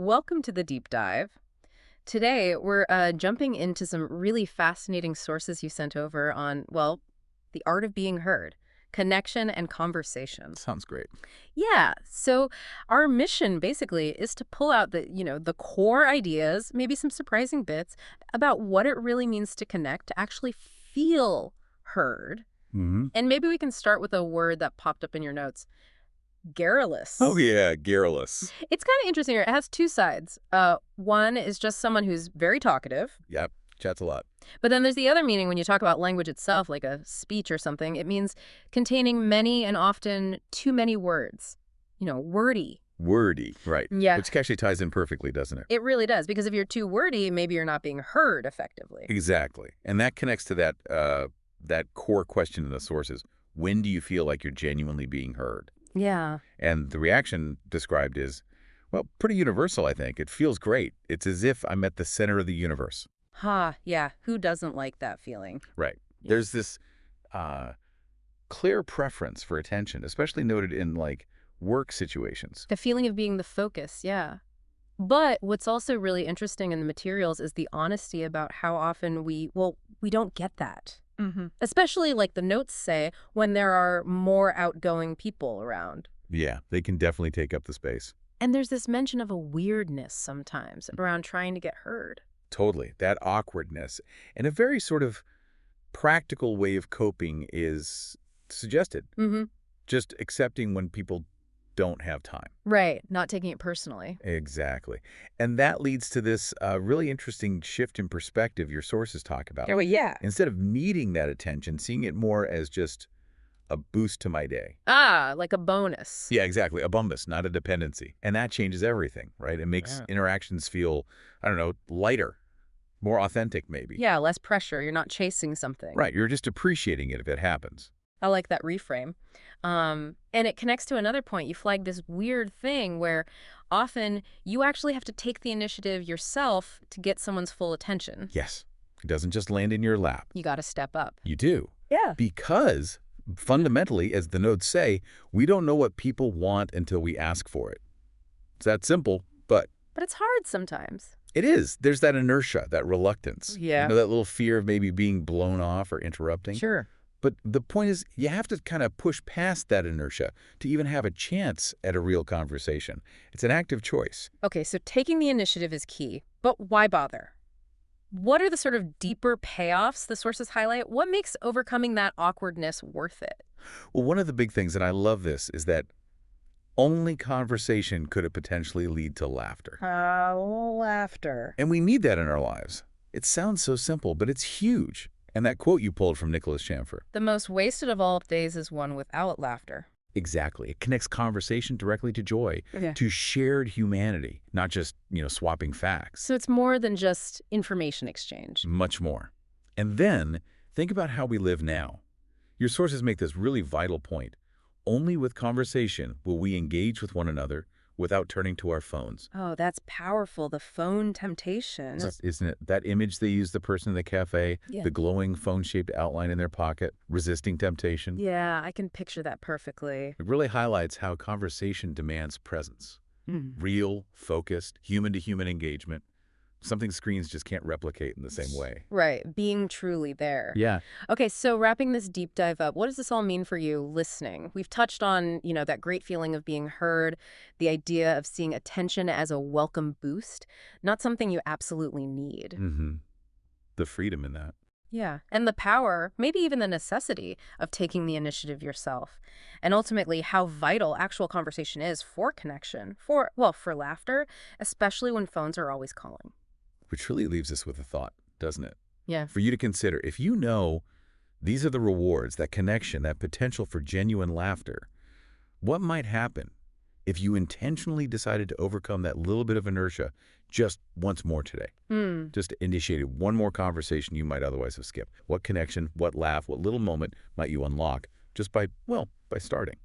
Welcome to the deep dive. Today, we're jumping into some really fascinating sources you sent over on, well, the art of being heard, connection and conversation. Sounds great. Yeah, so our mission basically is to pull out the core ideas, maybe some surprising bits about what it really means to connect, to actually feel heard. hmm And maybe we can start with a word that popped up in your notes, Oh, garrulous. yeah, garrulous. It's kind of interesting here. It has two sides. One is just someone who's very talkative, Yep, chats a lot. but then there's the other meaning when you talk about language itself, like a speech or something. It means containing many and often too many words. Wordy. Wordy, right. Yeah, Which actually ties in perfectly, doesn't it? it really does. Because if you're too wordy, maybe you're not being heard effectively. Exactly. And that connects to that core question in the sources. When do you feel like you're genuinely being heard? Yeah. And the reaction described is, well, pretty universal, I think. It feels great. It's as if I'm at the center of the universe. Yeah. Who doesn't like that feeling? Right. Yeah. There's this clear preference for attention, especially noted in, like, work situations. The feeling of being the focus, yeah. But what's also really interesting in the materials is the honesty about how often we don't get that. Especially, like the notes say, when there are more outgoing people around. Yeah, they can definitely take up the space. And there's this mention of a weirdness sometimes around trying to get heard. Totally. That awkwardness. And a very sort of practical way of coping is suggested. Mm-hmm. Just accepting when people don't have time. Right. Not taking it personally. Exactly. And that leads to this really interesting shift in perspective your sources talk about. Oh, yeah. Instead of needing that attention, seeing it more as just a boost to my day. Like a bonus. Yeah, exactly. A bonus, not a dependency. And that changes everything, right? It makes Yeah. interactions feel, I don't know, lighter, more authentic maybe. Yeah, less pressure. You're not chasing something. Right, you're just appreciating it if it happens. I like that reframe. And it connects to another point. You flagged this weird thing where often you actually have to take the initiative yourself to get someone's full attention. Yes, it doesn't just land in your lap. You got to step up. You do. Yeah. Because fundamentally, as the notes say, we don't know what people want until we ask for it. It's that simple, but But it's hard sometimes. it is. There's that inertia, that reluctance. Yeah. You know, that little fear of maybe being blown off or interrupting. Sure. But the point is, you have to kind of push past that inertia to even have a chance at a real conversation. It's an active choice. Okay, so taking the initiative is key. But why bother? What are the sort of deeper payoffs the sources highlight? What makes overcoming that awkwardness worth it? Well, one of the big things, and I love this, is that only conversation could it potentially lead to laughter. Laughter. And we need that in our lives. It sounds so simple, but it's huge. And that quote you pulled from Nicholas Chamfer. The most wasted of all days is one without laughter. Exactly. It connects conversation directly to joy, Yeah. to shared humanity, not just, swapping facts. So it's more than just information exchange. Much more. And then think about how we live now. Your sources make this really vital point. Only with conversation will we engage with one another without turning to our phones. Oh, that's powerful. The phone temptation. Isn't it? That image they use the person in the cafe, Yeah. the glowing phone-shaped outline in their pocket, resisting temptation. Yeah, I can picture that perfectly. It really highlights how conversation demands presence. Real, focused, human-to-human engagement. Something screens just can't replicate in the same way. Right, being truly there. Yeah. Okay, so wrapping this deep dive up, what does this all mean for you listening? We've touched on, that great feeling of being heard, the idea of seeing attention as a welcome boost, not something you absolutely need. Mm-hmm. The freedom in that. Yeah, and the power, maybe even the necessity of taking the initiative yourself. And ultimately, how vital actual conversation is for connection, for laughter, especially when phones are always calling. Which really leaves us with a thought, doesn't it? Yeah. For you to consider, if you know these are the rewards, that connection, that potential for genuine laughter, what might happen if you intentionally decided to overcome that little bit of inertia just once more today? Just initiated one more conversation you might otherwise have skipped. What connection, what laugh, what little moment might you unlock just by starting?